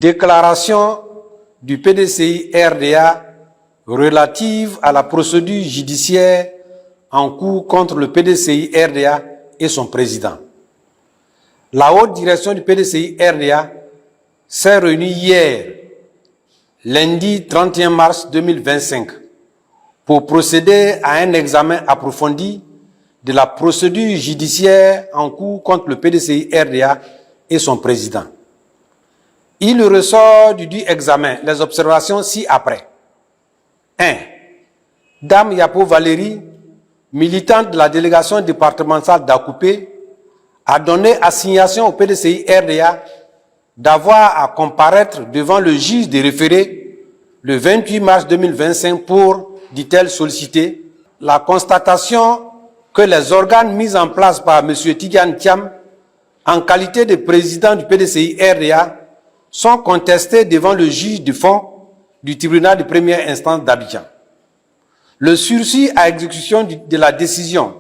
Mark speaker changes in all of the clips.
Speaker 1: Déclaration du PDCI-RDA relative à la procédure judiciaire en cours contre le PDCI-RDA et son président. La haute direction du PDCI-RDA s'est réunie hier, lundi 31 mars 2025, pour procéder à un examen approfondi de la procédure judiciaire en cours contre le PDCI-RDA et son président. Il ressort du dit examen les observations ci-après. 1. Dame Yapo Valérie, militante de la délégation départementale d'Akoupé, a donné assignation au PDCI-RDA d'avoir à comparaître devant le juge des référés le 28 mars 2025 pour, dit-elle, solliciter la constatation que les organes mis en place par M. Tidjane Thiam en qualité de président du PDCI-RDA sont contestés devant le juge du fond du tribunal de première instance d'Abidjan. Le sursis à exécution de la décision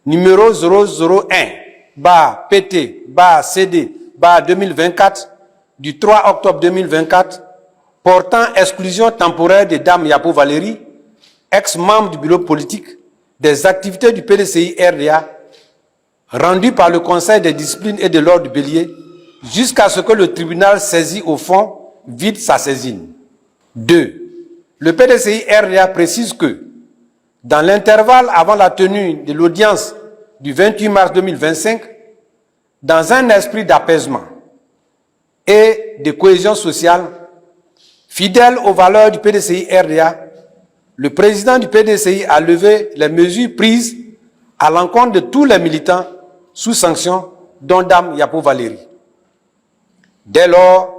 Speaker 1: numéro 001-PT-CD-2024 du 3 octobre 2024 portant exclusion temporaire de Dame Yapo Valérie, ex-membre du bureau politique, des activités du PDCI-RDA rendues par le Conseil des disciplines et de l'ordre du Bélier jusqu'à ce que le tribunal saisi au fond vide sa saisine. 2. Le PDCI-RDA précise que, dans l'intervalle avant la tenue de l'audience du 28 mars 2025, dans un esprit d'apaisement et de cohésion sociale, fidèle aux valeurs du PDCI-RDA, le président du PDCI a levé les mesures prises à l'encontre de tous les militants sous sanction, dont Dame Yapo Valérie. Dès lors,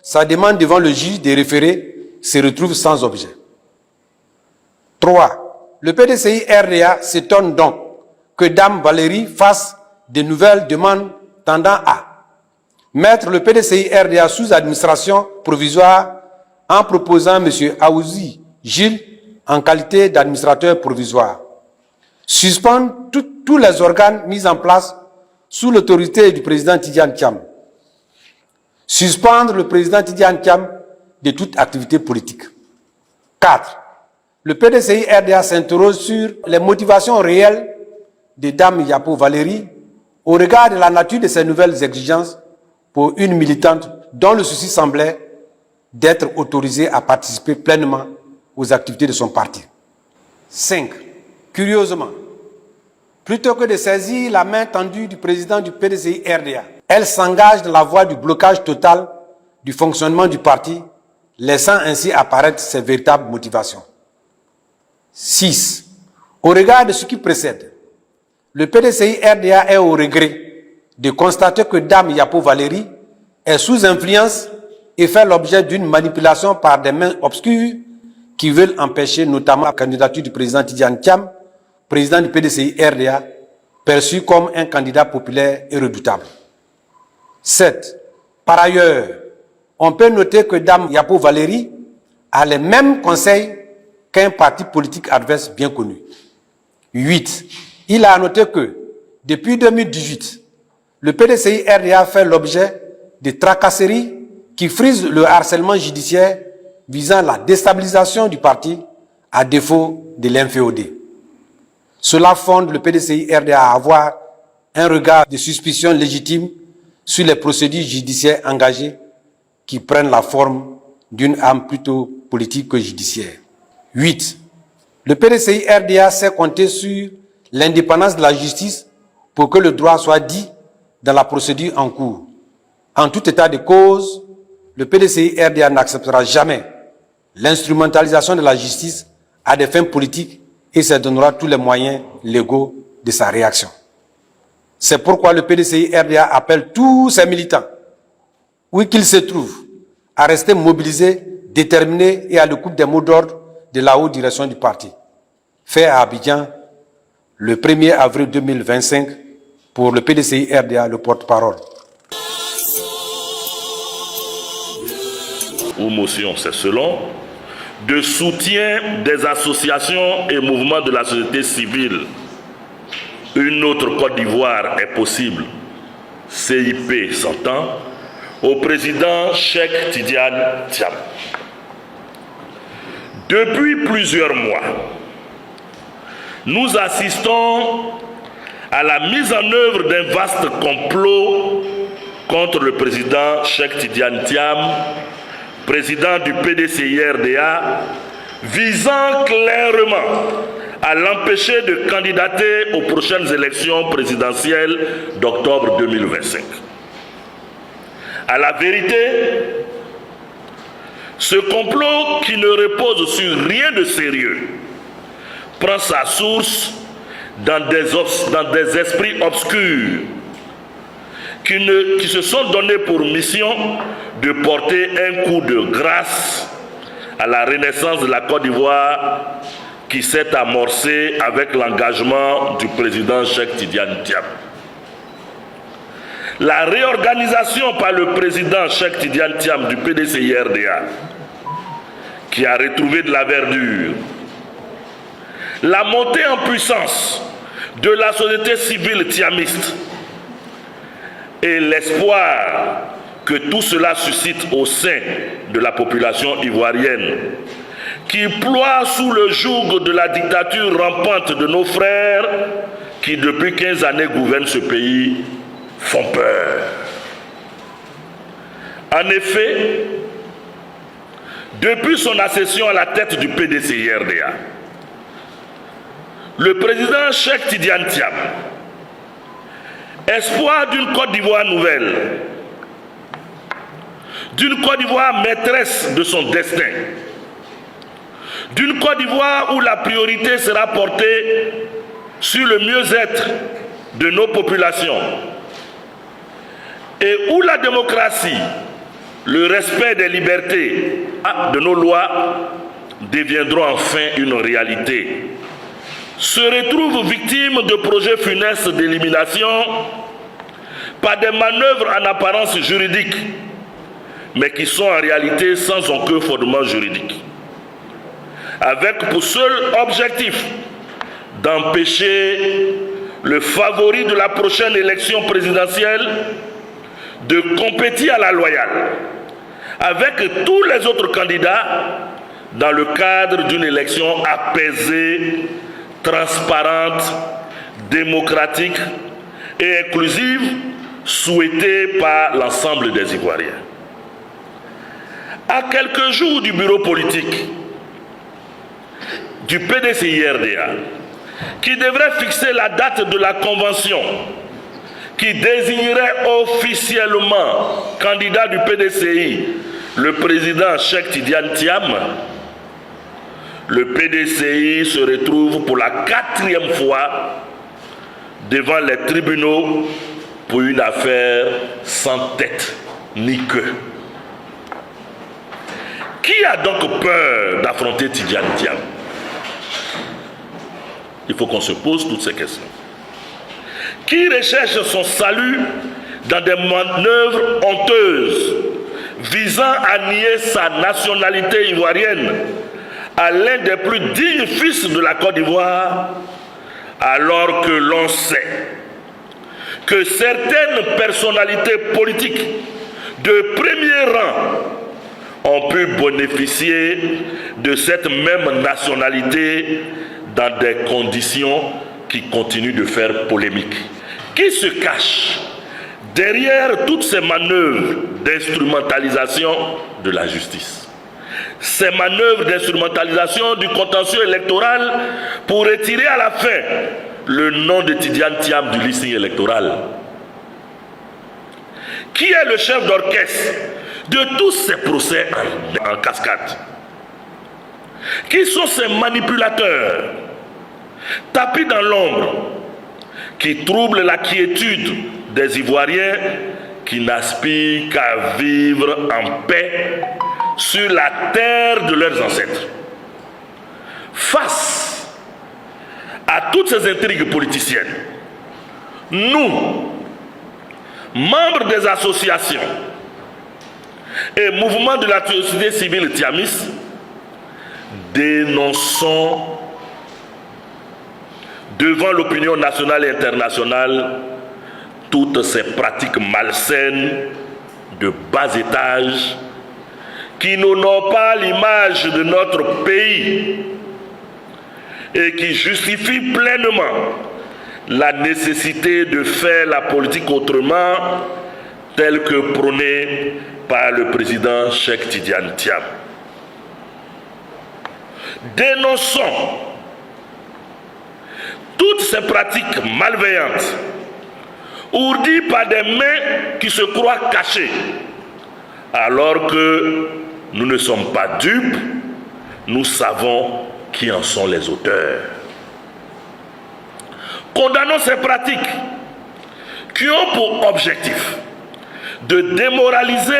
Speaker 1: sa demande devant le juge des référés se retrouve sans objet. 3. Le PDCI-RDA s'étonne donc que Dame Valérie fasse de nouvelles demandes tendant à mettre le PDCI-RDA sous administration provisoire en proposant M. Aouzi Gilles en qualité d'administrateur provisoire. Suspendre tous les organes mis en place sous l'autorité du président Tidjane Thiam. Suspendre le président Tidjane Thiam de toute activité politique. 4. Le PDCI-RDA s'interroge sur les motivations réelles de Dame Yapo Valérie au regard de la nature de ces nouvelles exigences pour une militante dont le souci semblait d'être autorisée à participer pleinement aux activités de son parti. 5. Curieusement, plutôt que de saisir la main tendue du président du PDCI-RDA, elle s'engage dans la voie du blocage total du fonctionnement du parti, laissant ainsi apparaître ses véritables motivations. 6. Au regard de ce qui précède, le PDCI-RDA est au regret de constater que Dame Yapo Valérie est sous influence et fait l'objet d'une manipulation par des mains obscures qui veulent empêcher notamment la candidature du président Tidjane Thiam, président du PDCI-RDA, perçu comme un candidat populaire et redoutable. 7. Par ailleurs, on peut noter que Dame Yapo Valérie a les mêmes conseils qu'un parti politique adverse bien connu. 8. Il a noté que, depuis 2018, le PDCI-RDA fait l'objet de tracasseries qui frisent le harcèlement judiciaire visant la déstabilisation du parti à défaut de l'inféodé. Cela fonde le PDCI-RDA à avoir un regard de suspicion légitime sur les procédures judiciaires engagées qui prennent la forme d'une âme plutôt politique que judiciaire. 8. Le PDCI-RDA sait compter sur l'indépendance de la justice pour que le droit soit dit dans la procédure en cours. En tout état de cause, le PDCI-RDA n'acceptera jamais l'instrumentalisation de la justice à des fins politiques et se donnera tous les moyens légaux de sa réaction. C'est pourquoi le PDCI-RDA appelle tous ses militants, où qu'ils se trouvent, à rester mobilisés, déterminés et à l'écoute des mots d'ordre de la haute direction du parti. Fait à Abidjan, le 1er avril 2025, pour le PDCI-RDA, le porte-parole.
Speaker 2: Ou motion, c'est selon, de soutien des associations et mouvements de la société civile. Une autre Côte d'Ivoire est possible, CIP s'entend, au président Cheikh Tidiane Thiam. Depuis plusieurs mois, nous assistons à la mise en œuvre d'un vaste complot contre le président Cheikh Tidiane Thiam, président du PDCI-RDA, visant clairement à l'empêcher de candidater aux prochaines élections présidentielles d'octobre 2025. À la vérité, ce complot qui ne repose sur rien de sérieux prend sa source dans des esprits obscurs qui se sont donnés pour mission de porter un coup de grâce à la renaissance de la Côte d'Ivoire qui s'est amorcée avec l'engagement du président Cheikh Tidiane Thiam. La réorganisation par le président Cheikh Tidiane Thiam du PDCI-RDA, qui a retrouvé de la verdure, la montée en puissance de la société civile thiamiste et l'espoir que tout cela suscite au sein de la population ivoirienne, qui ploie sous le joug de la dictature rampante de nos frères qui depuis 15 années gouvernent ce pays, font peur. En effet, depuis son accession à la tête du PDCI-RDA, le président Cheikh Tidiane Thiam, espoir d'une Côte d'Ivoire nouvelle, d'une Côte d'Ivoire maîtresse de son destin, d'une Côte d'Ivoire où la priorité sera portée sur le mieux-être de nos populations et où la démocratie, le respect des libertés de nos lois deviendront enfin une réalité, se retrouve victime de projets funestes d'élimination par des manœuvres en apparence juridiques, mais qui sont en réalité sans aucun fondement juridique, avec pour seul objectif d'empêcher le favori de la prochaine élection présidentielle de compétir à la loyale avec tous les autres candidats dans le cadre d'une élection apaisée, transparente, démocratique et inclusive souhaitée par l'ensemble des Ivoiriens. À quelques jours du bureau politique du PDCI-RDA, qui devrait fixer la date de la convention qui désignerait officiellement candidat du PDCI le président Cheikh Tidiane Thiam, le PDCI se retrouve pour la 4e fois devant les tribunaux pour une affaire sans tête ni queue. Qui a donc peur d'affronter Tidiane Thiam? Il faut qu'on se pose toutes ces questions. Qui recherche son salut dans des manœuvres honteuses visant à nier sa nationalité ivoirienne à l'un des plus dignes fils de la Côte d'Ivoire, alors que l'on sait que certaines personnalités politiques de premier rang ont pu bénéficier de cette même nationalité dans des conditions qui continuent de faire polémique. Qui se cache derrière toutes ces manœuvres d'instrumentalisation de la justice? Ces manœuvres d'instrumentalisation du contentieux électoral pour retirer à la fin le nom de Tidiane Thiam du listing électoral. Qui est le chef d'orchestre de tous ces procès en cascade? Qui sont ces manipulateurs tapis dans l'ombre qui troublent la quiétude des Ivoiriens qui n'aspirent qu'à vivre en paix sur la terre de leurs ancêtres? Face à toutes ces intrigues politiciennes, nous, membres des associations et mouvements de la société civile thiamiste, dénonçons devant l'opinion nationale et internationale toutes ces pratiques malsaines de bas étage qui n'honorent pas l'image de notre pays et qui justifient pleinement la nécessité de faire la politique autrement, telle que prônée par le président Cheikh Tidiane Thiam. Dénonçons toutes ces pratiques malveillantes, ourdies par des mains qui se croient cachées, alors que nous ne sommes pas dupes, nous savons qui en sont les auteurs. Condamnons ces pratiques qui ont pour objectif de démoraliser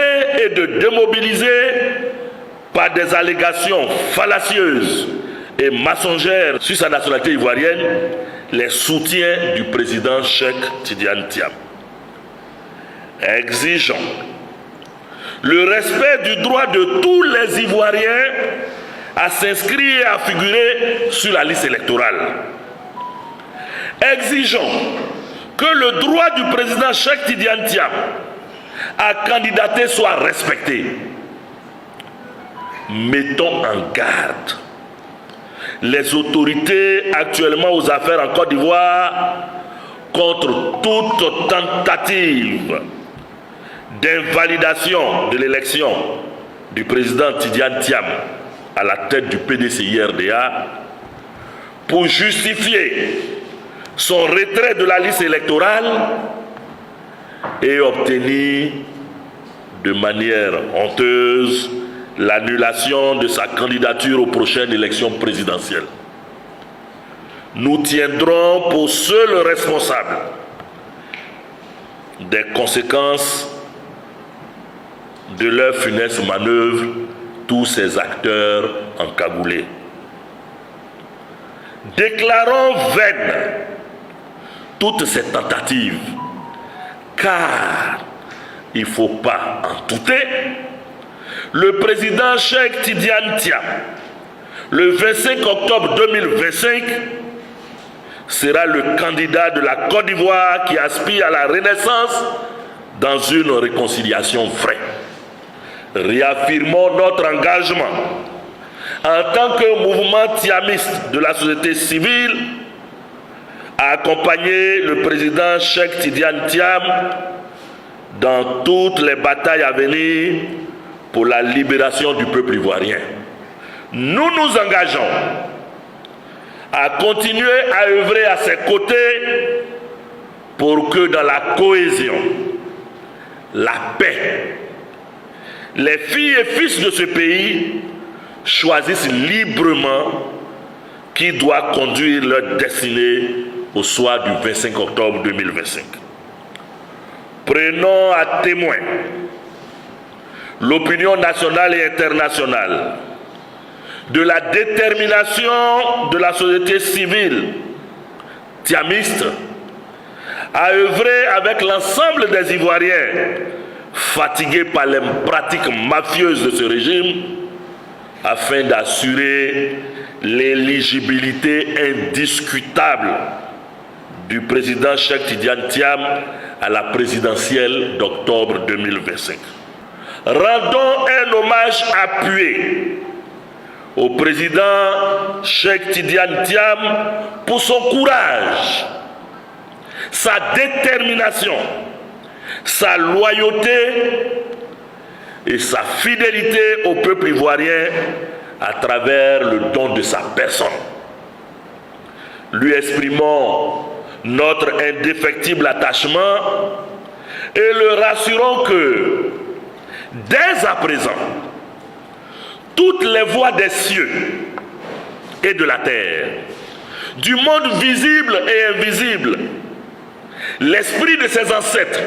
Speaker 2: et de démobiliser par des allégations fallacieuses et mensongères sur sa nationalité ivoirienne les soutiens du président Cheikh Tidiane Thiam. Exigeons le respect du droit de tous les Ivoiriens à s'inscrire et à figurer sur la liste électorale. Exigeons que le droit du président Cheikh Tidiane Thiam à candidater soit respecté. Mettons en garde les autorités actuellement aux affaires en Côte d'Ivoire contre toute tentative d'invalidation de l'élection du président Tidiane Thiam à la tête du PDCI-RDA pour justifier son retrait de la liste électorale et obtenir de manière honteuse l'annulation de sa candidature aux prochaines élections présidentielles. Nous tiendrons pour seul responsable des conséquences de leur funeste manœuvre tous ces acteurs encagoulés. Déclarons vaines toutes ces tentatives, car il ne faut pas en douter, le président Cheikh Tidiane Thiam, le 25 octobre 2025, sera le candidat de la Côte d'Ivoire qui aspire à la renaissance dans une réconciliation vraie. Réaffirmons notre engagement en tant que mouvement thiamiste de la société civile à accompagner le président Cheikh Tidiane Thiam dans toutes les batailles à venir pour la libération du peuple ivoirien. Nous nous engageons à continuer à œuvrer à ses côtés pour que dans la cohésion, la paix, les filles et fils de ce pays choisissent librement qui doit conduire leur destinée au soir du 25 octobre 2025. Prenons à témoin l'opinion nationale et internationale de la détermination de la société civile thiamiste à œuvrer avec l'ensemble des Ivoiriens fatigués par les pratiques mafieuses de ce régime afin d'assurer l'éligibilité indiscutable du président Cheikh Tidiane Thiam à la présidentielle d'octobre 2025. Rendons un hommage appuyé au président Cheikh Tidiane Thiam pour son courage, sa détermination, sa loyauté et sa fidélité au peuple ivoirien à travers le don de sa personne. Lui exprimons notre indéfectible attachement et le rassurons que, dès à présent, toutes les voix des cieux et de la terre, du monde visible et invisible, l'esprit de ses ancêtres,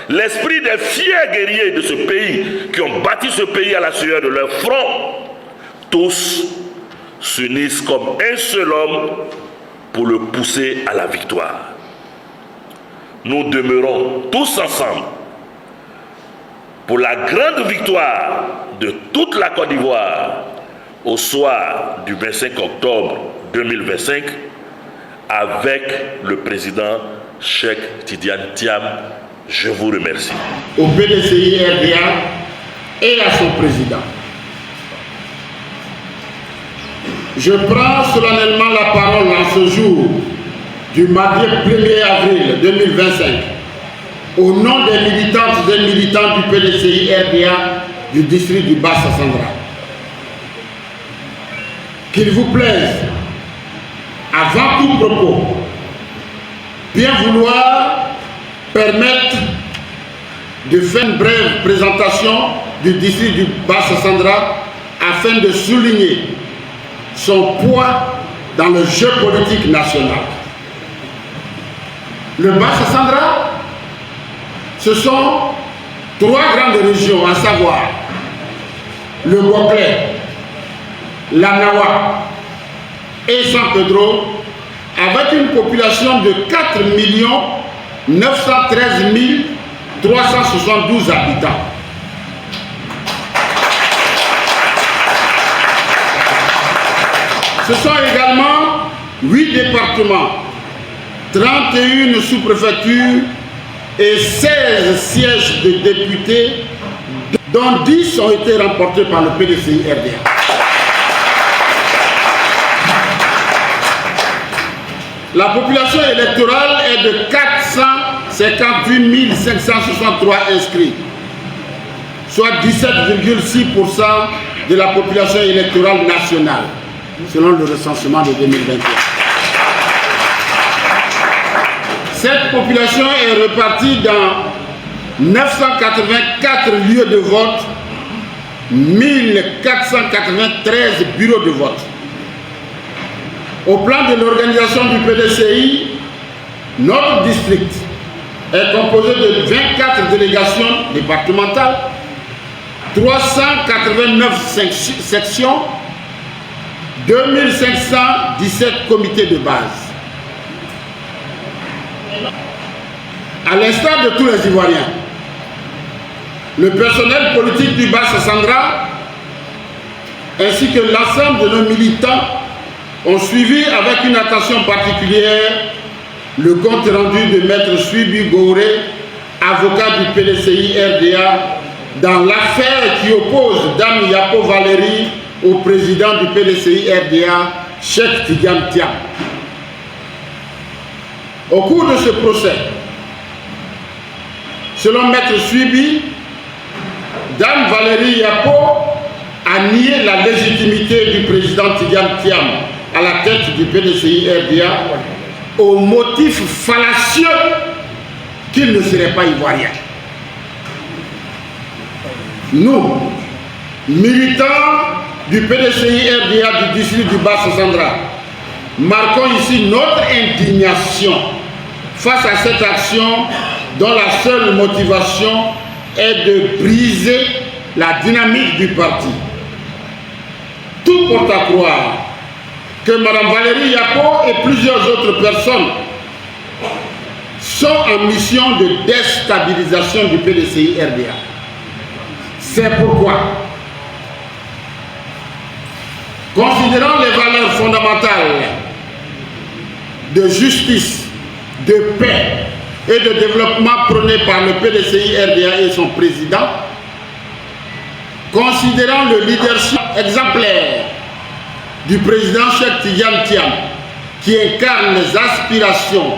Speaker 2: l'esprit des fiers guerriers de ce pays qui ont bâti ce pays à la sueur de leur front, tous s'unissent comme un seul homme pour le pousser à la victoire. Nous demeurons tous ensemble pour la grande victoire de toute la Côte d'Ivoire au soir du 25 octobre 2025 avec le président Cheikh Tidiane Thiam Je vous remercie.
Speaker 3: Au PDCI RDA et à son président. Je prends solennellement la parole en ce jour du mardi 1er avril 2025 au nom des militantes et militants du PDCI RDA du district du Bas-Sassandra. Qu'il vous plaise, avant tout propos, bien vouloir permettre de faire une brève présentation du district du Bas-Sassandra afin de souligner son poids dans le jeu politique national. Le Bas-Sassandra, ce sont 3 grandes régions, à savoir le Boclé, la Nawa et San Pedro, avec une population de 4 913 372 habitants. Ce sont également 8 départements, 31 sous-préfectures et 16 sièges de députés, dont 10 ont été remportés par le PDCI RDA. La population électorale est de 458 563 inscrits, soit 17,6% de la population électorale nationale, selon le recensement de 2021. Cette population est répartie dans 984 lieux de vote, 1493 bureaux de vote. Au plan de l'organisation du PDCI, notre district est composé de 24 délégations départementales, 389 sections, 2517 comités de base. À l'instar de tous les Ivoiriens, le personnel politique du Bas-Sassandra ainsi que l'ensemble de nos militants ont suivi avec une attention particulière le compte rendu de Maître Suibi Gouré, avocat du PDCI RDA, dans l'affaire qui oppose Dame Yapo Valérie au président du PDCI RDA, Cheikh Tidiane Thiam. Au cours de ce procès, selon Maître Suibi, Dame Valérie Yapo a nié la légitimité du président Tidiane Thiam à la tête du PDCI RDA au motif fallacieux qu'il ne serait pas ivoirien. Nous, militants du PDCI RDA du district du Bas-Sassandra, marquons ici notre indignation face à cette action dont la seule motivation est de briser la dynamique du parti. Tout porte à croire que Mme Valérie Yapo et plusieurs autres personnes sont en mission de déstabilisation du PDCI RDA. C'est pourquoi, considérant les valeurs fondamentales de justice, de paix et de développement prônées par le PDCI RDA et son président, considérant le leadership exemplaire du président Cheikh Tidiane Thiam, qui incarne les aspirations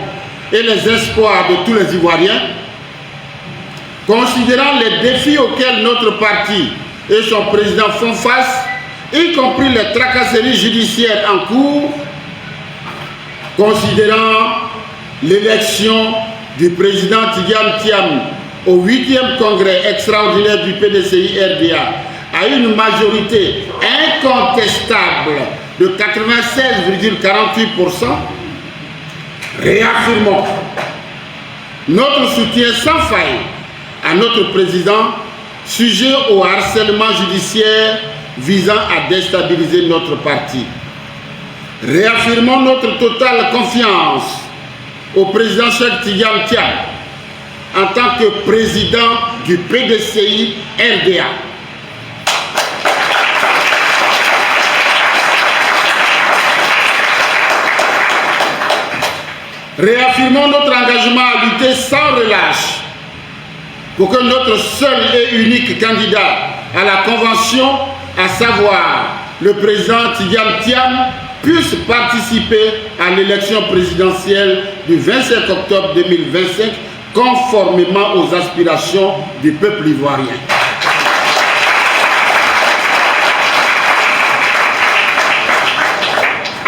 Speaker 3: et les espoirs de tous les Ivoiriens, considérant les défis auxquels notre parti et son président font face, y compris les tracasseries judiciaires en cours, considérant l'élection du président Tidiane Thiam au 8e congrès extraordinaire du PDCI RDA à une majorité incontestable de 96,48%, réaffirmons notre soutien sans faille à notre président sujet au harcèlement judiciaire visant à déstabiliser notre parti. Réaffirmons notre totale confiance au président Cheikh Tidiane Thiam en tant que président du PDCI RDA. Réaffirmons notre engagement à lutter sans relâche pour que notre seul et unique candidat à la Convention, à savoir le président Tidjane Thiam, puisse participer à l'élection présidentielle du 25 octobre 2025 conformément aux aspirations du peuple ivoirien.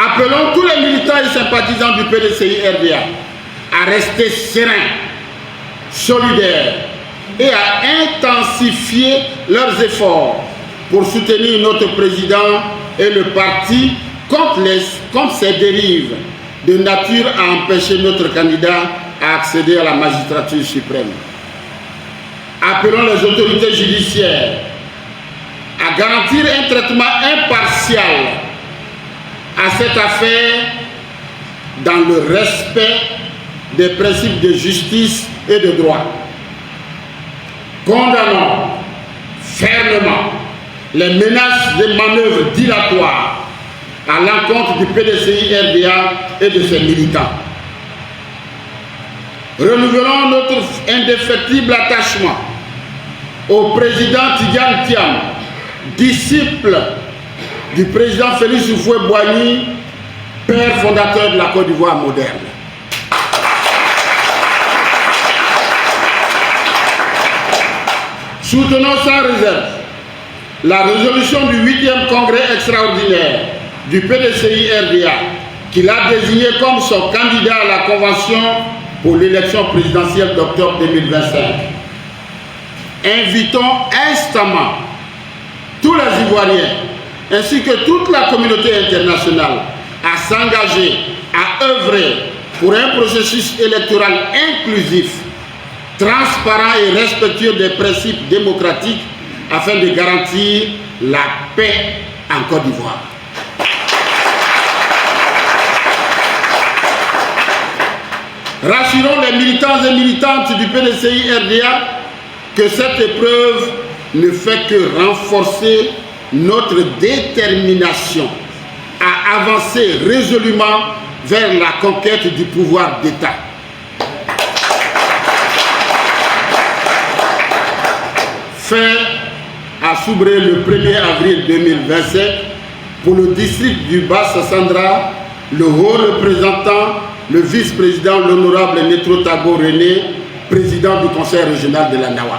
Speaker 3: Appelons tous les militants et sympathisants du PDCI-RDA à rester sereins, solidaires et à intensifier leurs efforts pour soutenir notre président et le parti contre ces dérives de nature à empêcher notre candidat à accéder à la magistrature suprême. Appelons les autorités judiciaires à garantir un traitement impartial à cette affaire dans le respect des principes de justice et de droit. Condamnons fermement les menaces de manœuvres dilatoires à l'encontre du PDCI-RDA et de ses militants. Renouvelons notre indéfectible attachement au président Tidjane Thiam, disciple du président Félix Houphouët-Boigny, père fondateur de la Côte d'Ivoire moderne. Soutenons sans réserve la résolution du 8e congrès extraordinaire du PDCI-RDA qu'il a désigné comme son candidat à la Convention pour l'élection présidentielle d'octobre 2025. Invitons instamment tous les Ivoiriens ainsi que toute la communauté internationale à s'engager, à œuvrer pour un processus électoral inclusif, transparent et respectueux des principes démocratiques afin de garantir la paix en Côte d'Ivoire. Rassurons les militants et militantes du PDCI-RDA que cette épreuve ne fait que renforcer notre détermination à avancer résolument vers la conquête du pouvoir d'État. Fait à Soubré le 1er avril 2025 pour le district du Bas-Sassandra, le haut représentant, le vice-président, l'honorable Netro Tago René, président du conseil régional de l'Andawa.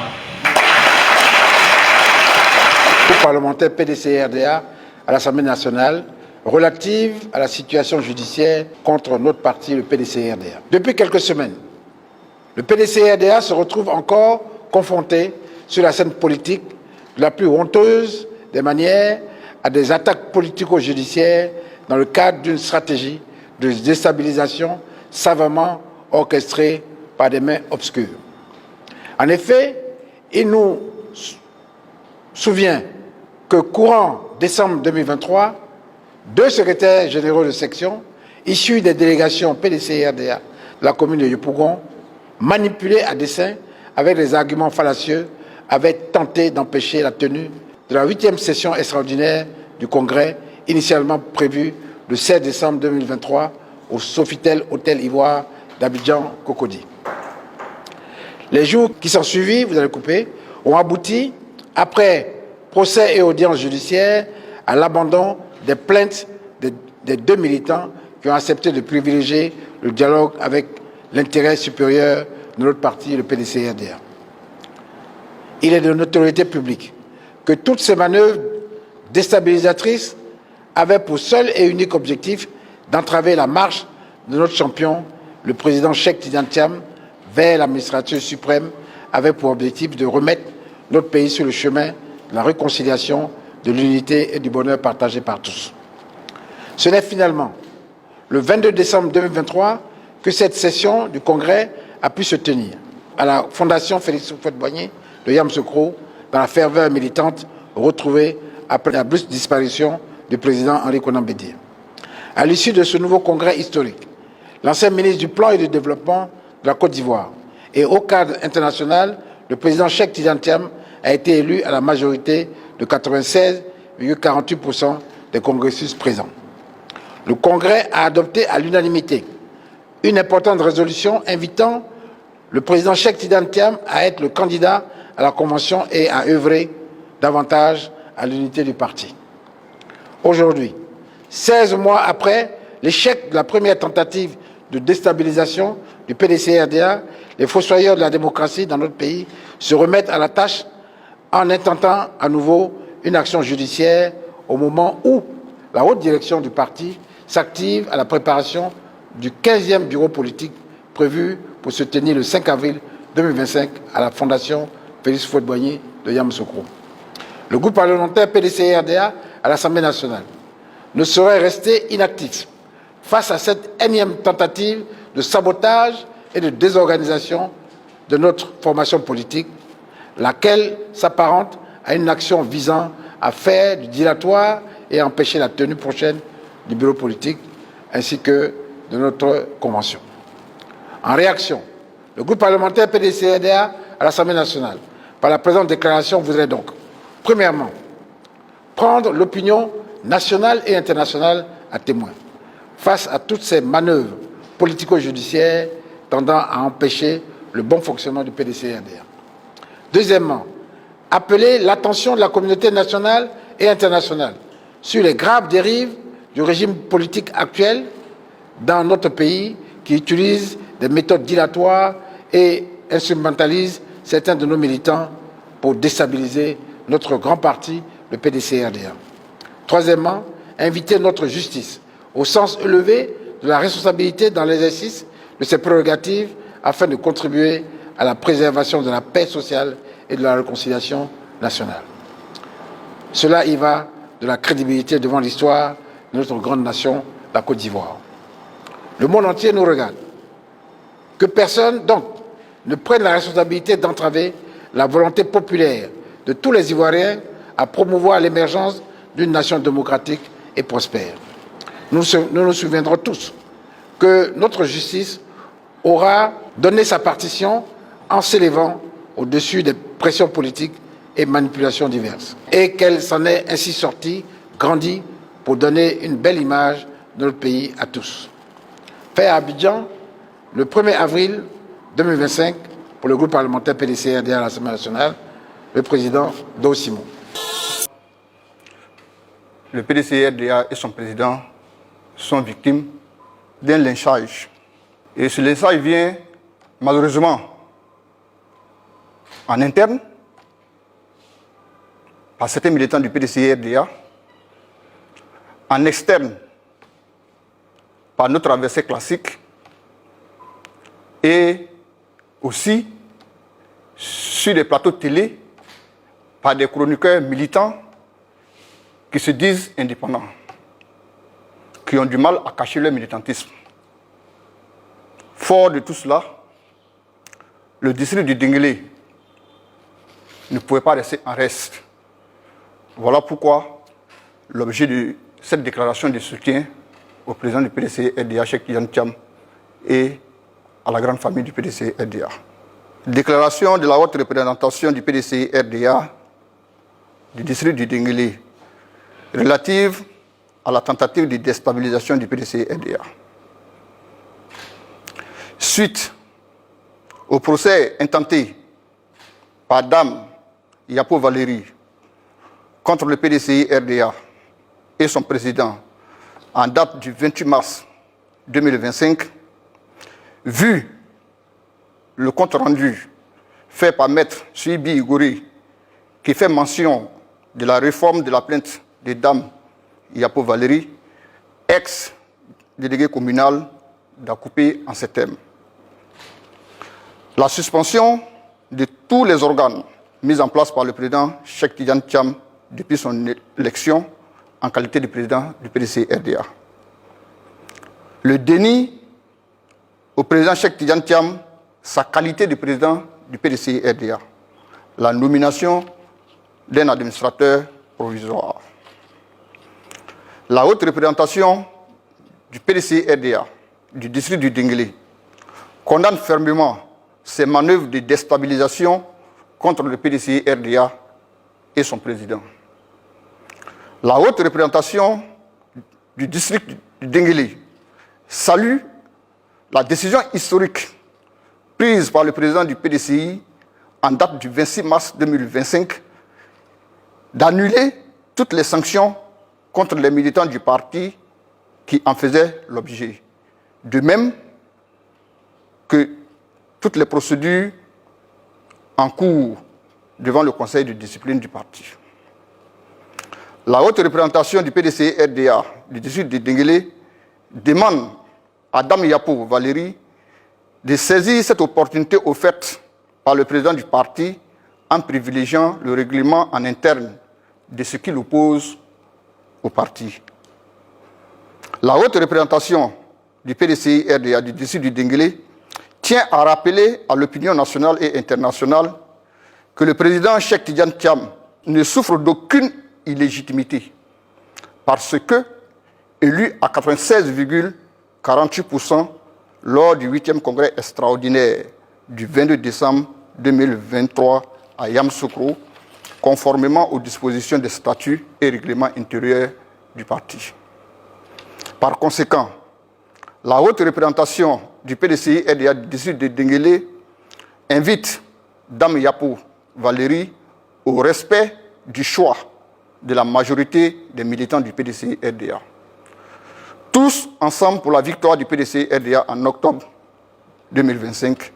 Speaker 1: Parlementaire PDCI-RDA à l'Assemblée nationale relative à la situation judiciaire contre notre parti, le PDCI-RDA. Depuis quelques semaines, le PDCI-RDA se retrouve encore confronté sur la scène politique de la plus honteuse des manières à des attaques politico-judiciaires dans le cadre d'une stratégie de déstabilisation savamment orchestrée par des mains obscures. En effet, il nous souvient que courant décembre 2023, deux secrétaires généraux de section, issus des délégations PDCI-RDA de la commune de Yopougon, manipulés à dessein avec des arguments fallacieux, avaient tenté d'empêcher la tenue de la 8e session extraordinaire du Congrès, initialement prévue le 16 décembre 2023 au Sofitel Hôtel Ivoire d'Abidjan Cocody. Les jours qui sont suivis, vous allez couper, ont abouti, après procès et audiences judiciaires, à l'abandon des plaintes des deux militants qui ont accepté de privilégier le dialogue avec l'intérêt supérieur de notre parti, le PDCI-RDA. Il est de notoriété publique que toutes ces manœuvres déstabilisatrices avaient pour seul et unique objectif d'entraver la marche de notre champion, le président Cheikh Tidjane Thiam, vers la magistrature suprême, avec pour objectif de remettre notre pays sur le chemin de la réconciliation, de l'unité et du bonheur partagé par tous. Ce n'est finalement le 22 décembre 2023 que cette session du Congrès a pu se tenir à la Fondation Félix Houphouët-Boigny de Yamoussoukro, dans la ferveur militante retrouvée après la brusque disparition du président Henri Konan Bédié. À l'issue de ce nouveau congrès historique, l'ancien ministre du Plan et du Développement de la Côte d'Ivoire et au cadre international, le président Cheikh Tidjane Thiam a été élu à la majorité de 96,48% des congressistes présents. Le Congrès a adopté à l'unanimité une importante résolution invitant
Speaker 4: le président Cheikh Tidiane Thiam à être le candidat à la Convention et à œuvrer davantage à l'unité du parti. Aujourd'hui, 16 mois après l'échec de la première tentative de déstabilisation du PDC-RDA, les fossoyeurs de la démocratie dans notre pays se remettent à la tâche en intentant à nouveau une action judiciaire au moment où la haute direction du parti s'active à la préparation du 15e bureau politique prévu pour se tenir le 5 avril 2025 à la Fondation Félix Houphouët-Boigny de Yamoussoukro. Le groupe parlementaire PDC-RDA à l'Assemblée nationale ne saurait rester inactif face à cette énième tentative de sabotage et de désorganisation de notre formation politique, laquelle s'apparente à une action visant à faire du dilatoire et à empêcher la tenue prochaine du bureau politique ainsi que de notre convention. En réaction, le groupe parlementaire PDC-RDA à l'Assemblée nationale, par la présente déclaration, voudrait donc, premièrement, prendre l'opinion nationale et internationale à témoin face à toutes ces manœuvres politico-judiciaires tendant à empêcher le bon fonctionnement du PDC-RDA. Deuxièmement, appeler l'attention de la communauté nationale et internationale sur les graves dérives du régime politique actuel dans notre pays qui utilise des méthodes dilatoires et instrumentalise certains de nos militants pour déstabiliser notre grand parti, le PDC-RDA. Troisièmement, inviter notre justice au sens élevé de la responsabilité dans l'exercice de ses prérogatives afin de contribuer à la préservation de la paix sociale et de la réconciliation nationale. Cela y va de la crédibilité devant l'histoire de notre grande nation, la Côte d'Ivoire. Le monde entier nous regarde. Que personne, donc, ne prenne la responsabilité d'entraver la volonté populaire de tous les Ivoiriens à promouvoir l'émergence d'une nation démocratique et prospère. Nous nous souviendrons tous que notre justice aura donné sa partition en s'élevant au-dessus des pressions politiques et manipulations diverses, et qu'elle s'en est ainsi sortie, grandie, pour donner une belle image de notre pays à tous. Fait à Abidjan, le 1er avril 2025, pour le groupe parlementaire PDC-RDA à l'Assemblée nationale, le président Do Simon.
Speaker 5: Le PDC-RDA et son président sont victimes d'un lynchage. Et ce lynchage vient malheureusement en interne par certains militants du PDC-RDA, en externe par notre adversaire classique et aussi sur des plateaux de télé par des chroniqueurs militants qui se disent indépendants, qui ont du mal à cacher leur militantisme. Fort de tout cela, le district du Dinguélé ne pouvait pas rester en reste. Voilà pourquoi l'objet de cette déclaration de soutien au président du PDC-RDA, Cheikh Tidiane Thiam, et à la grande famille du PDC-RDA. Déclaration de la haute représentation du PDC-RDA du district du Dinguélé relative à la tentative de déstabilisation du PDC-RDA. Suite au procès intenté par Dame Yapo Valérie contre le PDC-RDA et son président en date du 28 mars 2025, vu le compte rendu fait par Maître Suibi Igori, qui fait mention de la réforme de la plainte de Dame Yapo Valérie, ex-délégué communal d'Akoupé en ces termes. La suspension de tous les organes mis en place par le président Cheikh Tidiane Thiam depuis son élection en qualité de président du PDC-RDA. Le déni au président Cheikh Tidiane Thiam sa qualité de président du PDC-RDA. La nomination d'un administrateur provisoire. La haute représentation du PDC-RDA du district du Dinguélé condamne fermement ces manœuvres de déstabilisation contre le PDC-RDA et son président. La haute représentation du district du Dinguélé salue la décision historique prise par le président du PDCI en date du 26 mars 2025 d'annuler toutes les sanctions contre les militants du parti qui en faisaient l'objet. De même que toutes les procédures en cours devant le Conseil de discipline du parti. La haute représentation du PDCI-RDA du district de Denguélé demande à Dame Yapo Valérie de saisir cette opportunité offerte par le président du parti en privilégiant le règlement en interne de ce qui l'oppose au parti. La haute représentation du PDCI-RDA du district du Denguélé tient à rappeler à l'opinion nationale et internationale que le président Cheikh Tidiane Thiam ne souffre d'aucune illégitimité parce que, élu à 96,48% lors du 8e congrès extraordinaire du 22 décembre 2023 à Yamoussoukro, conformément aux dispositions des statuts et règlements intérieurs du parti. Par conséquent, la haute représentation du PDCI-RDA du district de Denguélé invite Dame Yapo Valérie au respect du choix de la majorité des militants du PDCI-RDA. Tous ensemble pour la victoire du PDCI-RDA en octobre 2025,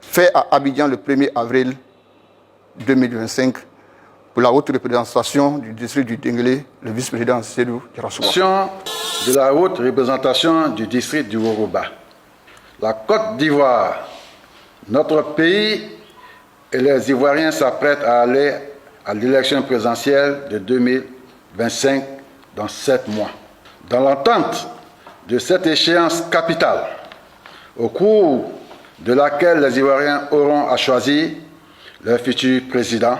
Speaker 5: fait à Abidjan le 1er avril 2025, pour la haute représentation du district du Denguélé, le vice-président Sédou Yarassouba.
Speaker 6: De la haute représentation du district du Yoruba. La Côte d'Ivoire, notre pays et les Ivoiriens s'apprêtent à aller à l'élection présidentielle de 2025 dans 7 mois. Dans l'attente de cette échéance capitale, au cours de laquelle les Ivoiriens auront à choisir leur futur président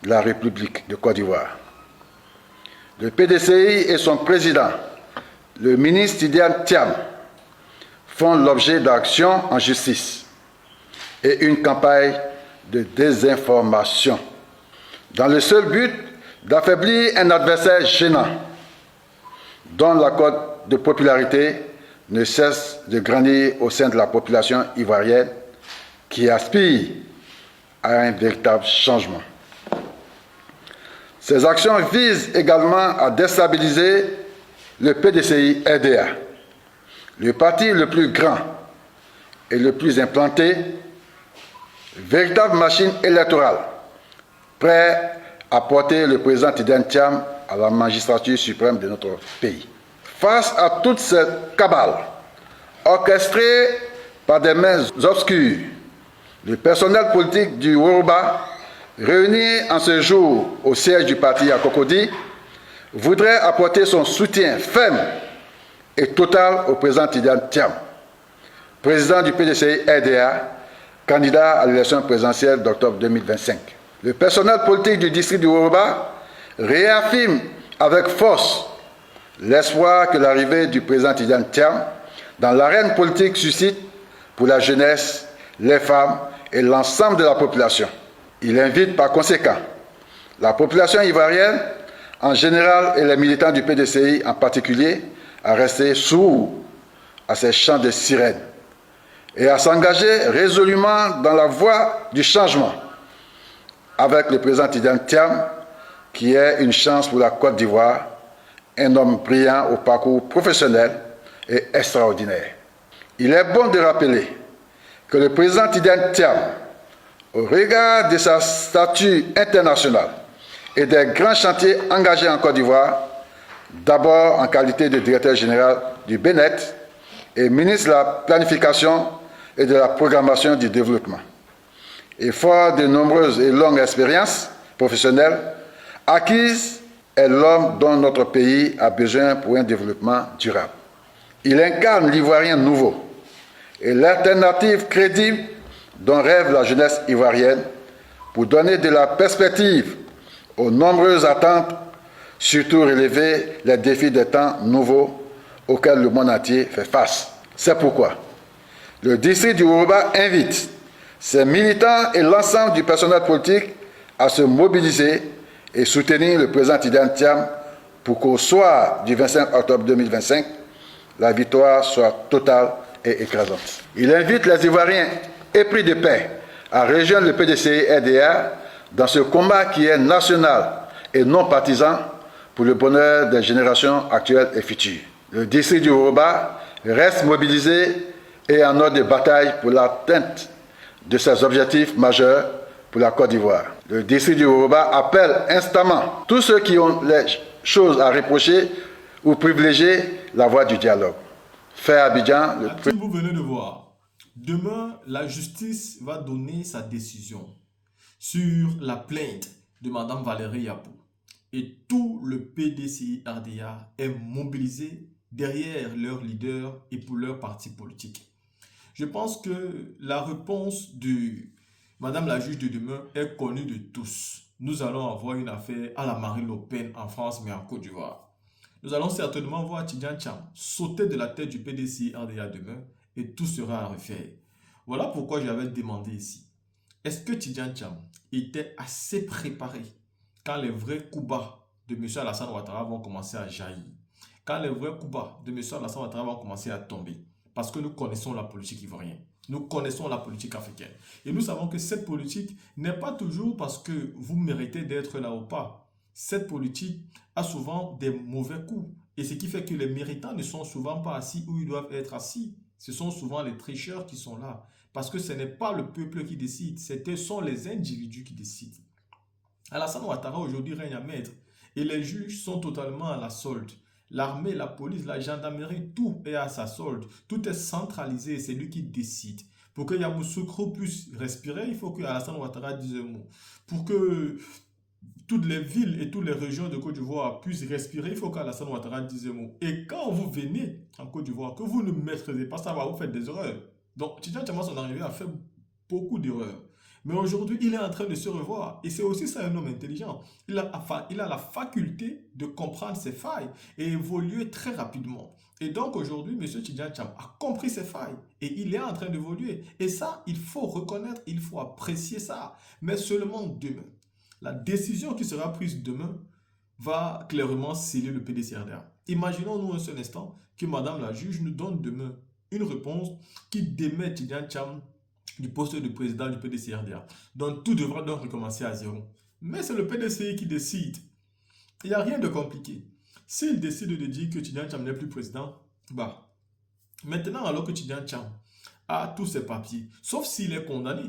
Speaker 6: de la République de Côte d'Ivoire. Le PDCI et son président, le ministre Tidiane Thiam, font l'objet d'actions en justice et une campagne de désinformation dans le seul but d'affaiblir un adversaire gênant dont la cote de popularité ne cesse de grandir au sein de la population ivoirienne qui aspire à un véritable changement. Ces actions visent également à déstabiliser le PDCI-RDA, le parti le plus grand et le plus implanté, véritable machine électorale, prêt à porter le président Tidiane Thiam à la magistrature suprême de notre pays. Face à toute cette cabale, orchestrée par des mains obscures, le personnel politique du Yoruba, réuni en ce jour au siège du parti à Cocody, voudrait apporter son soutien ferme et total au président Tidiane Thiam, président du PDCI-RDA, candidat à l'élection présidentielle d'octobre 2025. Le personnel politique du district du Yoruba réaffirme avec force l'espoir que l'arrivée du président Tidiane Thiam dans l'arène politique suscite pour la jeunesse, les femmes et l'ensemble de la population. Il invite par conséquent la population ivoirienne en général et les militants du PDCI en particulier à rester sourds à ces chants de sirènes et à s'engager résolument dans la voie du changement avec le président Tidiane Thiam qui est une chance pour la Côte d'Ivoire, un homme brillant au parcours professionnel et extraordinaire. Il est bon de rappeler que le président Tidiane Thiam, au regard de sa stature internationale et des grands chantiers engagés en Côte d'Ivoire, d'abord en qualité de directeur général du BNET et ministre de la Planification et de la Programmation du Développement, et fort de nombreuses et longues expériences professionnelles acquises, est l'homme dont notre pays a besoin pour un développement durable. Il incarne l'Ivoirien nouveau et l'alternative crédible dont rêve la jeunesse ivoirienne pour donner de la perspective aux nombreuses attentes, surtout relever les défis des temps nouveaux auxquels le monde entier fait face. C'est pourquoi le district du Yoruba invite ses militants et l'ensemble du personnel politique à se mobiliser et soutenir le président Tidiane Thiam pour qu'au soir du 25 octobre 2025, la victoire soit totale et écrasante. Il invite les Ivoiriens épris de paix à rejoindre le PDCI-RDA dans ce combat qui est national et non partisan pour le bonheur des générations actuelles et futures. Le district du Yoruba reste mobilisé et en ordre de bataille pour l'atteinte de ses objectifs majeurs pour la Côte d'Ivoire. Le district du Yoruba appelle instamment tous ceux qui ont les choses à reprocher ou privilégier la voie du dialogue. Fait Abidjan,
Speaker 7: Vous venez de voir. Demain, la justice va donner sa décision sur la plainte de Mme Valérie Yapou. Et tout le PDCI-RDA est mobilisé derrière leur leader et pour leur parti politique. Je pense que la réponse de Madame la juge de demain est connue de tous. Nous allons avoir une affaire à la Marine Le Pen en France, mais en Côte d'Ivoire. Nous allons certainement voir Tidjane Thiam sauter de la tête du PDCI-RDA demain et tout sera à refaire. Voilà pourquoi j'avais demandé ici. Est-ce que Tidjane Thiam était assez préparé quand les vrais coups bas de M. Alassane Ouattara vont commencer à jaillir? Quand les vrais coups bas de M. Alassane Ouattara vont commencer à tomber? Parce que nous connaissons la politique ivoirienne. Nous connaissons la politique africaine. Et nous savons que cette politique n'est pas toujours parce que vous méritez d'être là ou pas. Cette politique a souvent des mauvais coups. Et ce qui fait que les méritants ne sont souvent pas assis où ils doivent être assis. Ce sont souvent les tricheurs qui sont là. Parce que ce n'est pas le peuple qui décide. Ce sont les individus qui décident. Alassane Ouattara aujourd'hui règne à maître. Et les juges sont totalement à la solde. L'armée, la police, la gendarmerie, tout est à sa solde. Tout est centralisé et c'est lui qui décide. Pour que Yamoussoukro puisse respirer, il faut que Alassane Ouattara dise un mot. Pour que toutes les villes et toutes les régions de Côte d'Ivoire puissent respirer, il faut qu'Alassane Ouattara dise un mot. Et quand vous venez en Côte d'Ivoire, que vous ne maîtrisez pas ça, vous faites des erreurs. Donc, Tidjane Thiam, son arrivée a fait beaucoup d'erreurs. Mais aujourd'hui, il est en train de se revoir. Et c'est aussi ça un homme intelligent. Il a la faculté de comprendre ses failles et évoluer très rapidement. Et donc aujourd'hui, M. Tidjane Thiam a compris ses failles et il est en train d'évoluer. Et ça, il faut reconnaître, il faut apprécier ça. Mais seulement demain. La décision qui sera prise demain va clairement sceller le PDCI-RDA. Imaginons-nous un seul instant que Madame la juge nous donne demain une réponse qui démet Tidjane Thiam du poste de président du PDCI-RDA. Donc tout devra donc recommencer à zéro. Mais c'est le PDCI qui décide. Il n'y a rien de compliqué. S'il décide de dire que Tidjane Thiam n'est plus président, maintenant alors que Tidjane Thiam a tous ses papiers, sauf s'il est condamné.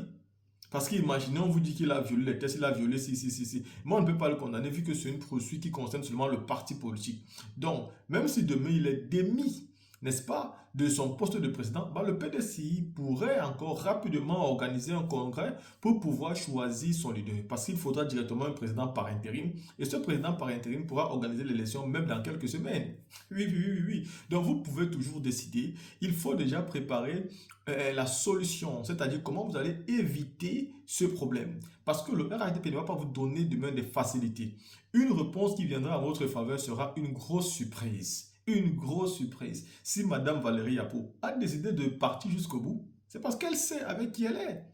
Speaker 7: Parce qu'imaginez, on vous dit qu'il a violé les tests, il a violé si. Moi, on ne peut pas le condamner vu que c'est une poursuite qui concerne seulement le parti politique. Donc, même si demain il est démis, n'est-ce pas, de son poste de président, le PDCI pourrait encore rapidement organiser un congrès pour pouvoir choisir son leader. Parce qu'il faudra directement un président par intérim. Et ce président par intérim pourra organiser l'élection même dans quelques semaines. Oui. Donc vous pouvez toujours décider. Il faut déjà préparer la solution. C'est-à-dire comment vous allez éviter ce problème. Parce que le RHDP ne va pas vous donner demain des facilités. Une réponse qui viendra en votre faveur sera une grosse surprise. Une grosse surprise. Si Mme Valérie Yapou a décidé de partir jusqu'au bout, c'est parce qu'elle sait avec qui elle est.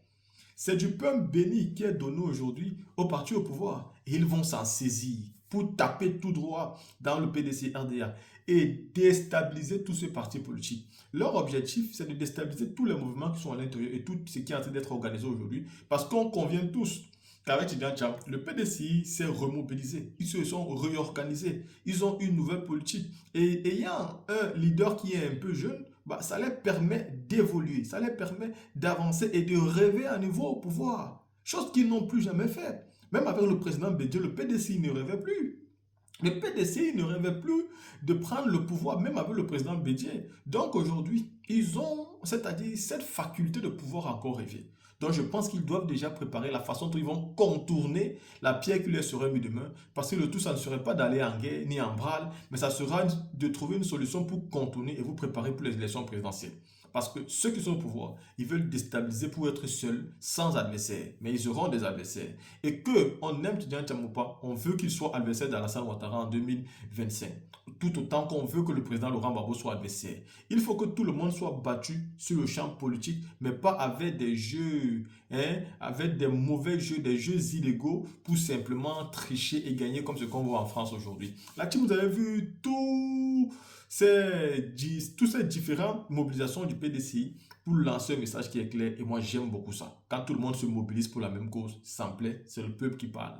Speaker 7: C'est du pain béni qui est donné aujourd'hui au parti au pouvoir. Et ils vont s'en saisir pour taper tout droit dans le PDCI-RDA et déstabiliser tous ces partis politiques. Leur objectif, c'est de déstabiliser tous les mouvements qui sont à l'intérieur et tout ce qui est en train d'être organisé aujourd'hui. Parce qu'on convient tous qu'avec Tidjane Thiam, le PDCI s'est remobilisé. Ils se sont réorganisés. Ils ont une nouvelle politique. Et ayant un leader qui est un peu jeune, ça leur permet d'évoluer. Ça leur permet d'avancer et de rêver à nouveau au pouvoir. Chose qu'ils n'ont plus jamais fait. Même avec le président Bédié, le PDCI ne rêvait plus. Le PDCI ne rêvait plus de prendre le pouvoir, même avec le président Bédié. Donc aujourd'hui, ils ont, c'est-à-dire cette faculté de pouvoir encore rêver. Donc je pense qu'ils doivent déjà préparer la façon dont ils vont contourner la pierre qui leur serait mise demain. Parce que le tout, ça ne serait pas d'aller en guerre ni en branle, mais ça sera de trouver une solution pour contourner et vous préparer pour les élections présidentielles. Parce que ceux qui sont au pouvoir, ils veulent déstabiliser pour être seuls, sans adversaire. Mais ils auront des adversaires. Et qu'on aime Tidjane Thiam ou pas, on veut qu'il soit adversaire d'Alassane Ouattara en 2025. Tout autant qu'on veut que le président Laurent Gbagbo soit adversaire. Il faut que tout le monde soit battu sur le champ politique, mais pas avec des jeux, avec des mauvais jeux, des jeux illégaux pour simplement tricher et gagner comme ce qu'on voit en France aujourd'hui. Là, vous avez vu toutes ces différentes mobilisations du PDCI pour lancer un message qui est clair. Et moi, j'aime beaucoup ça. Quand tout le monde se mobilise pour la même cause, ça me plaît, c'est le peuple qui parle.